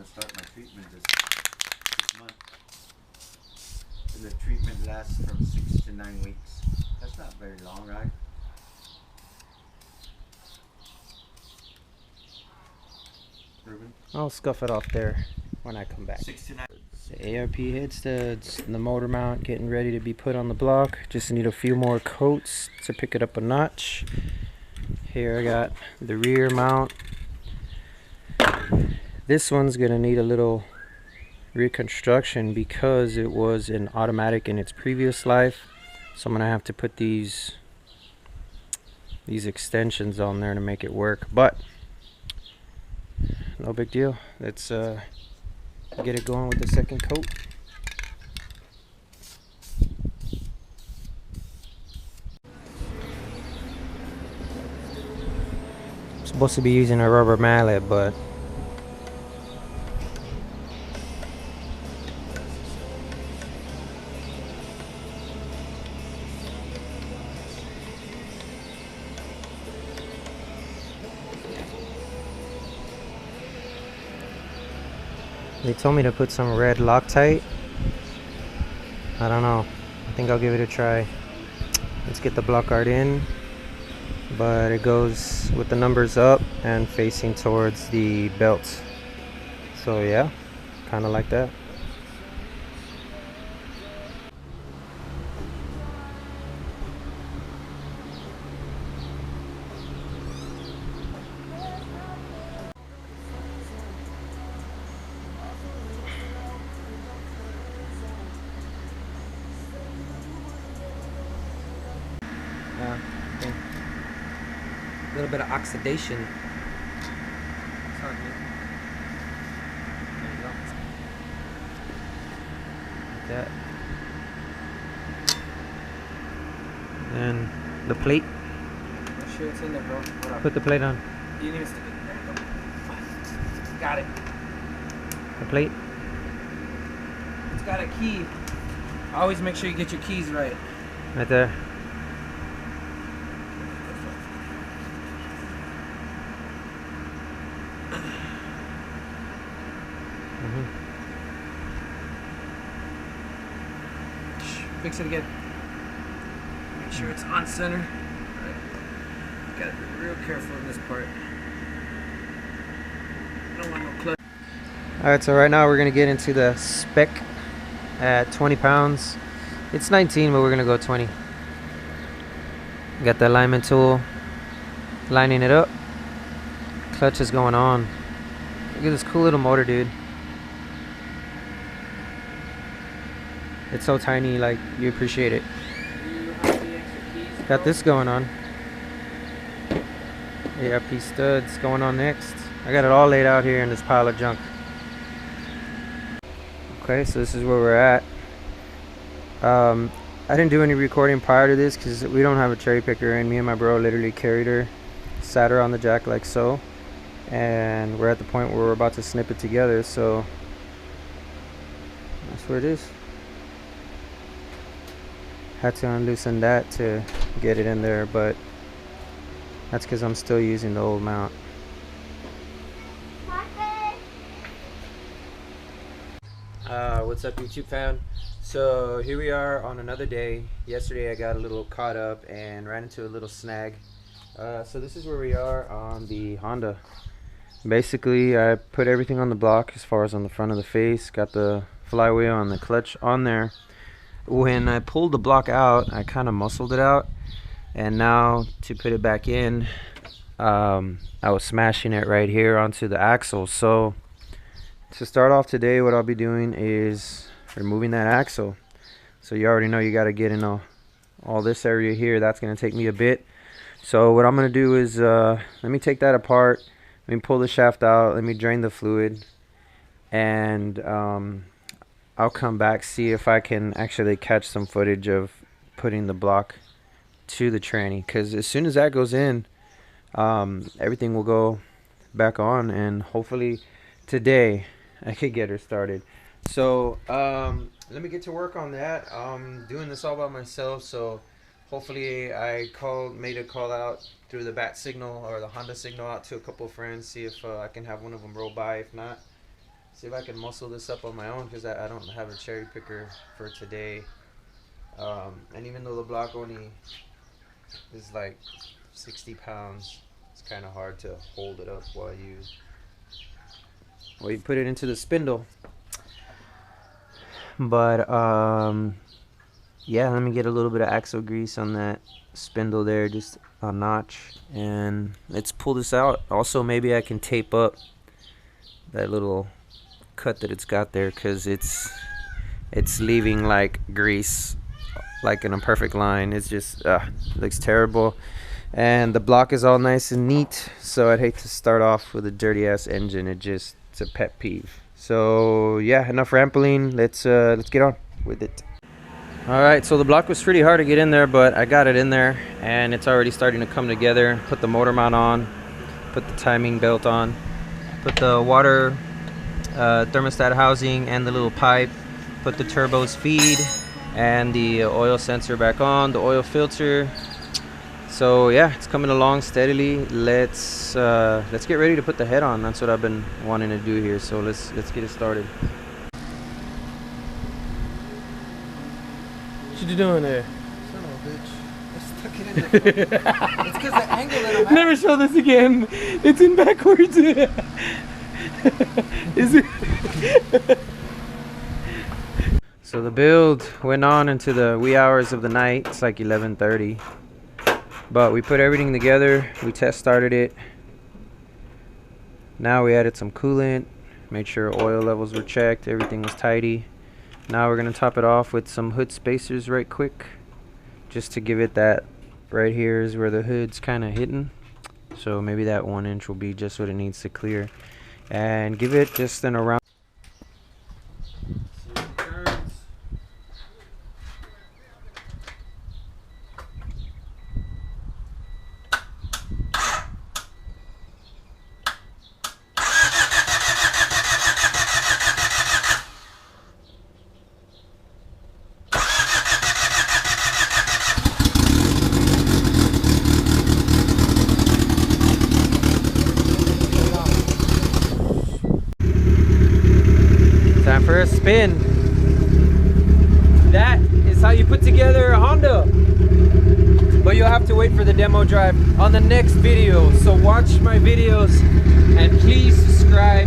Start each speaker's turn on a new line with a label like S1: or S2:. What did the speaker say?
S1: to start my treatment this month. And the treatment lasts from 6 to 9 weeks. That's not very long, right? Ruben?
S2: I'll scuff it off there when I come back.
S1: 6 to 9.
S2: The ARP head studs and the motor mount getting ready to be put on the block. Just need a few more coats to pick it up a notch. Here I got the rear mount. This one's gonna need a little reconstruction because it was an automatic in its previous life. So I'm gonna have to put these extensions on there to make it work, but no big deal. Let's get it going with the second coat. I'm supposed to be using a rubber mallet, but they told me to put some red Loctite. I don't know. I think I'll give it a try. Let's get the block art in. But it goes with the numbers up and facing towards the belt. So yeah, kind of like that. Yeah, okay. A little bit of oxidation. It's all good. There you go. Like that. And the plate.
S3: Make sure it's in there, bro. What up?
S2: Put the plate on.
S3: You need to stick it. There you go. Got it.
S2: The plate.
S3: It's got a key. Always make sure you get your keys right.
S2: Right there.
S3: Fix it again. Make sure it's on center. Right. Gotta be real careful in this part. I don't want no clutch.
S2: Alright, so right now we're gonna get into the spec at 20 pounds. It's 19, but we're gonna go 20. Got the alignment tool, lining it up. Clutch is going on. Look at this cool little motor, dude. It's so tiny, like, you appreciate it. Got this going on. ARP studs going on next. I got it all laid out here in this pile of junk. Okay, so this is where we're at. I didn't do any recording prior to this because we don't have a cherry picker, and me and my bro literally carried her, sat her on the jack like so, and we're at the point where we're about to snip it together, so that's where it is. Had to unloosen that to get it in there, but that's because I'm still using the old mount. What's up, YouTube fan? So here we are on another day. Yesterday I got a little caught up and ran into a little snag. So this is where we are on the Honda. Basically, I put everything on the block as far as on the front of the face. Got the flywheel and the clutch on there. When I pulled the block out, I kind of muscled it out, and now to put it back in, I was smashing it right here onto the axle. So to start off today, what I'll be doing is removing that axle. So you already know you got to get in all this area here. That's going to take me a bit. So what I'm going to do is let me take that apart, let me pull the shaft out, let me drain the fluid, and I'll come back, see if I can actually catch some footage of putting the block to the tranny, because as soon as that goes in, everything will go back on, and hopefully today I could get her started. So let me get to work on that. I'm doing this all by myself, so hopefully I made a call out through the bat signal or the Honda signal out to a couple of friends, see if I can have one of them roll by. If not, See if I can muscle this up on my own, because I don't have a cherry picker for today. And even though the block only is like 60 pounds, it's kind of hard to hold it up while you put it into the spindle. But yeah, let me get a little bit of axle grease on that spindle there, just a notch, and let's pull this out. Also, maybe I can tape up that little cut that it's got there, because it's leaving like grease like in a perfect line. It's just looks terrible, and the block is all nice and neat, so I'd hate to start off with a dirty ass engine. It's a pet peeve. So yeah, enough rambling, let's get on with it. Alright, so the block was pretty hard to get in there, but I got it in there and it's already starting to come together. Put the motor mount on, put the timing belt on, put the water thermostat housing and the little pipe, put the turbo's feed and the oil sensor back on, the oil filter. So yeah, it's coming along steadily. Let's get ready to put the head on. That's what I've been wanting to do here, so let's get it started.
S3: What you doing there?
S2: Son of a bitch. I stuck it in the It's because the angle that I'm at.
S3: Never show this again. It's in backwards. Is it?
S2: So the build went on into the wee hours of the night. It's like 11:30. But we put everything together. We test started it. Now we added some coolant, made sure oil levels were checked, everything was tidy. Now we're gonna top it off with some hood spacers right quick, just to give it that. Right here is where the hood's kind of hidden, so maybe that 1 inch will be just what it needs to clear, and give it just an around. Time for a spin. That is how you put together a Honda. But you'll have to wait for the demo drive on the next video. So watch my videos and please subscribe.